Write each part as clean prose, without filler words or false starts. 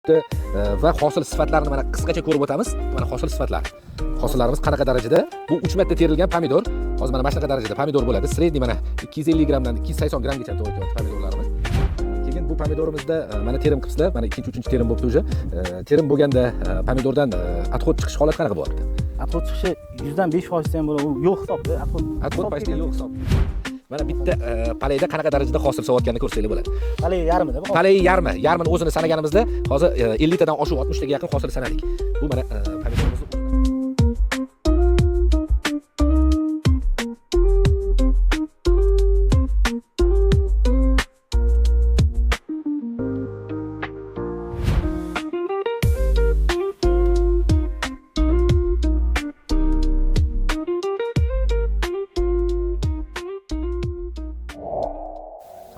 va hosil sifatlarini mana qisqacha ko'rib o'tamiz. Mana hosil sifatlari. Hosillarimiz qanaqa darajada? Bu 3 marta terilgan pomidor. Hozir mana shunaqa darajada pomidor bo'ladi. Sredniy mana 250 grammdan 280 grammgacha to'g'ri kelyapti pomidorlarimiz. Keyin bu pomidorimizda mana terim qilibsizlar. Mana 2-3 terim bo'libdi уже. Terim bo'lganda pomidordan отход chiqish holati qanaqa bo'lyapti? Отход chiqishi 5% ham bo'ladi. U yo'q hisobda. Отход почти yo'q hisob. Mana bitta palayda qanaqa darajada hosil solayotganini ko'rsanglar bo'ladi. Palay yarmida bu. Palay yarmini o'zini sanaganimizda hozir 50 tadan oshiq 60 taga yaqin hosil sanadik. Bu mana pomidorimiz.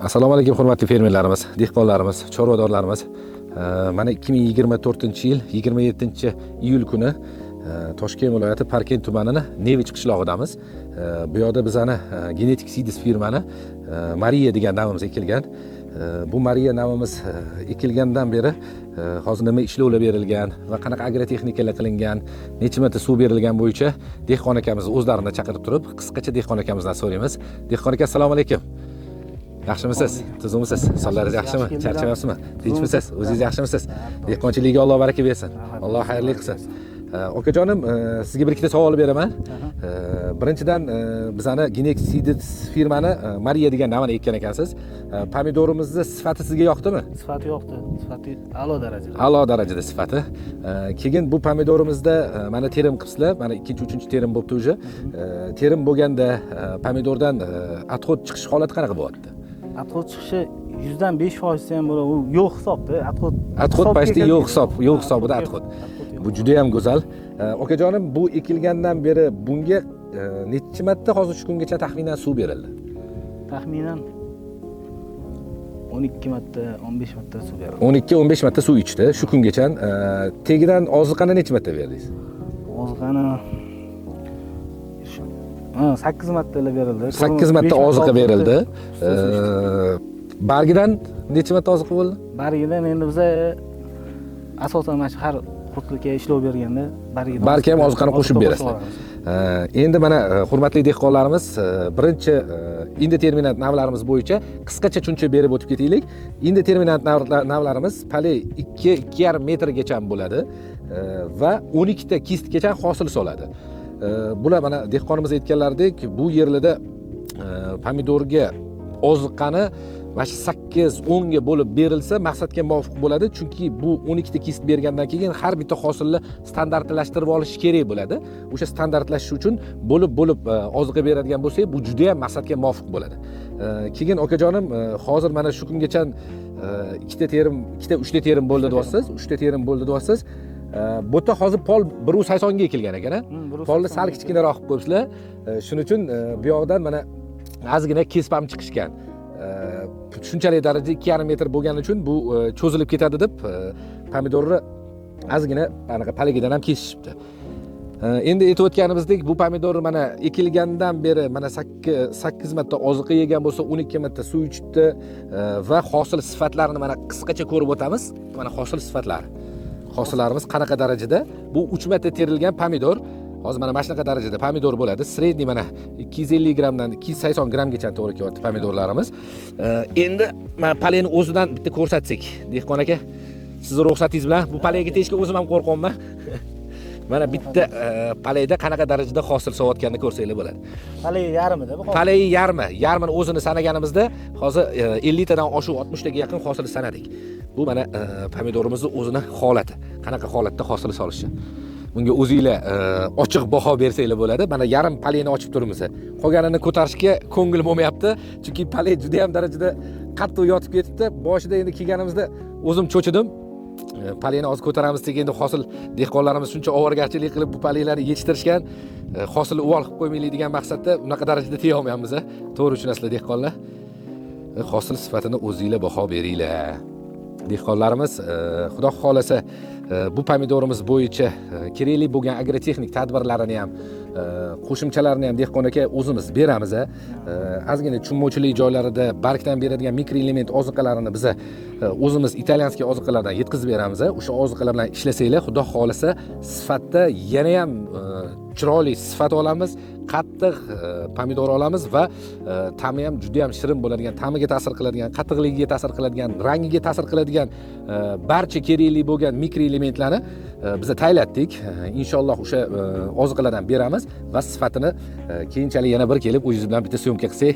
Assalomu alaykum hurmatli fermerlarimiz, dehqonlarimiz, chorvadorlarimiz. Mana 2024-yil 27-iyul kuni Toshkent viloyati Parkent tumanining Nevich qishlog'idamiz. Bu yerda bizani genetik seeds firmani Mariya degan navimiz ekilgan. Bu Mariya navimiz ekilgandan beri hozir nima ishlovlar berilgan va qanaqa agrotexnikalar qilingan, necha marta suv berilgan bo'yicha dehqon akamizni o'zlarini chaqirib turib, qisqacha dehqon akamizdan so'raymiz. Dehqon aka, assalomu alaykum. Yaxshimisiz? Tuzumisiz? Sonlaringiz yaxshimi? Charchamayapsizmi? Tinchmisiz? O'zingiz yaxshimisiz? Dehqonchilikka Alloh baraka bersin. Alloh xayrli qilsin. Okajonim, sizga bir ikkita savol beraman. Birinchidan bizani genetik seeds firmani Mariya degan navini ekkan ekansiz. Pomidorimizni sifati sizga yoqdimi? Sifati yoqdi. Sifati a'lo darajada. A'lo darajada sifati. Keyin bu pomidorimizda mana terim qilibsizlar. Mana 2-3 terim bo'libdi уже. Terim bo'lganda pomidordan отход chiqish holati qanaqa bo'lyapti? Отход chiqishi 5% ham bo'ladi. U yo'q hisobda. Отход почти yo'q hisobida отход. Bu juda ham go'zal. Okajonim, bu ekilgandan beri bunga necha marta hozir shu kungacha taxminan suv berildi? Taxminan 12 marta, 15 marta suv berildi. 12-15 marta suv ichdi shu kungacha. Tegidan oziqani necha marta berdingiz? Oziqani 8 martalar berildi. 8 marta oziqa berildi. Bargidan necha marta oziqa bo'ldi? Bargidan endi biz asosan mana shu har qurtlikka ishlov berganda barga ham oziqani qo'shib berasizlar. Endi mana hurmatli dehqonlarimiz, birinchi indeterminant navlarimiz bo'yicha qisqacha tushuncha berib o'tib ketaylik. Indeterminant navlarimiz palay 2-2,5 metrgacha bo'ladi va 12 ta kistgacha hosil soladi. Bular mana dehqonimiz aytganlaridek, bu yerlarda pomidorga oziqani mana 8-10 ga bo'lib berilsa maqsadga muvofiq bo'ladi, chunki bu 12 ta kist bergandan keyin har bitta hosilni standartlashtirib olish kerak bo'ladi. O'sha standartlashish uchun bo'lib oziqa beradigan bo'lsak, bu juda ham maqsadga muvofiq bo'ladi. Keyin okajonim, hozir mana shu kungacha 3 ta terim bo'ldi deyapsiz, 3 ta terim bo'ldi deyapsiz. Bu yerda hozir pol 180 ga ekilgan ekan. Polni sal kichkinaroq qilib qo'yibsizlar. Shuning uchun bu yoqdan mana ozgina kesib ham chiqishgan. Shunchalik darajada 2,5 metr bo'lgani uchun bu cho'zilib ketadi deb pomidorni ozgina anaqa palagidan ham kesishibdi. Endi aytib o'tganimizdek, bu pomidor mana ekilgandan beri mana 8 marta oziqa yegan bo'lsa, 12 marta suv ichibdi va hosil sifatlarini mana qisqacha ko'rib o'tamiz. Mana hosil sifatlari. Hosillarimiz qanaqa darajada? Bu 3 marta terilgan pomidor. Hozir mana shunaqa darajada pomidor bo'ladi. Sredniy mana 250 grammdan 280 grammgacha to'g'ri kelyapti pomidorlarimiz. Endi mana palayni o'zidan bitta ko'rsatsak, dehqon aka, sizning ruxsatingiz bilan bu palayga tegishga o'zim ham qo'rqaman. Mana bitta palayda qanaqa darajada hosil solayotganini ko'rsanglar bo'ladi. Palay yarmida bu. Palay yarmini o'zini sanaganimizda hozir 50 tadan oshiq 60 taga yaqin hosil sanadik. Bu mana pomidorimizning o'zini holati. Qanaqa holatda hosil solishi. Bunga o'zingizlar ochiq baho bersanglar bo'ladi. Mana yarim palayni ochib turibmiz. Qolganini ko'tarishga ko'ngil bo'lmayapti, chunki palay juda ham darajada qattiq yotib ketibdi. Boshida endi kelganimizda o'zim cho'chidim. Palayni hozir ko'taramiz deganda hosil dehqonlarimiz shuncha ovorgarchilik qilib bu palaylarni yetishtirishgan, hosilni uvol qilib qo'ymaylik degan maqsadda unaqa darajada teya olmayapmiz. To'g'ri tushunasizlar dehqonlar. Hosil sifatini o'zingizlar baho beringlar. Dehqonlarimiz, xudo xolasa bu pomidorimiz bo'yicha kerakli bo'lgan agrotexnik tadbirlarini ham qo'shimchalarini ham dehqon aka o'zimiz beramiz. Ozgina tushunmovchilik joylarida bargdan beradigan mikroelement ozuqalarini biz o'zimiz italyanskiy ozuqalardan yetkazib beramiz. O'sha ozuqalar bilan ishlasanglar, xudo xolisa sifatda yana ham chiroyli sifat olamiz, qattiq pomidor olamiz va ta'mi ham juda ham shirin bo'ladigan, ta'miga ta'sir qiladigan, qattiqligiga ta'sir qiladigan, rangiga ta'sir qiladigan barcha kerakli bo'lgan mikroelementlarni biz tayyorlatdik. Inshaalloh o'sha ozuqalardan beramiz va sifatini keyinchalik yana bir kelib o'zingiz bilan bitta syomka qilsak,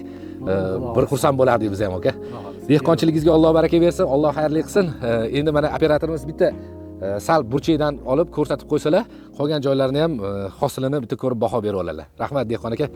bir xursand bo'lardik biz ham aka. Dehqonchiligingizga Alloh baraka bersin, Alloh xayrli qilsin. Endi mana operatorimiz bitta sal burchakdan olib ko'rsatib qo'ysalar, qolgan joylarini ham hosilini bitta ko'rib baho berib oladilar. Rahmat dehqon aka.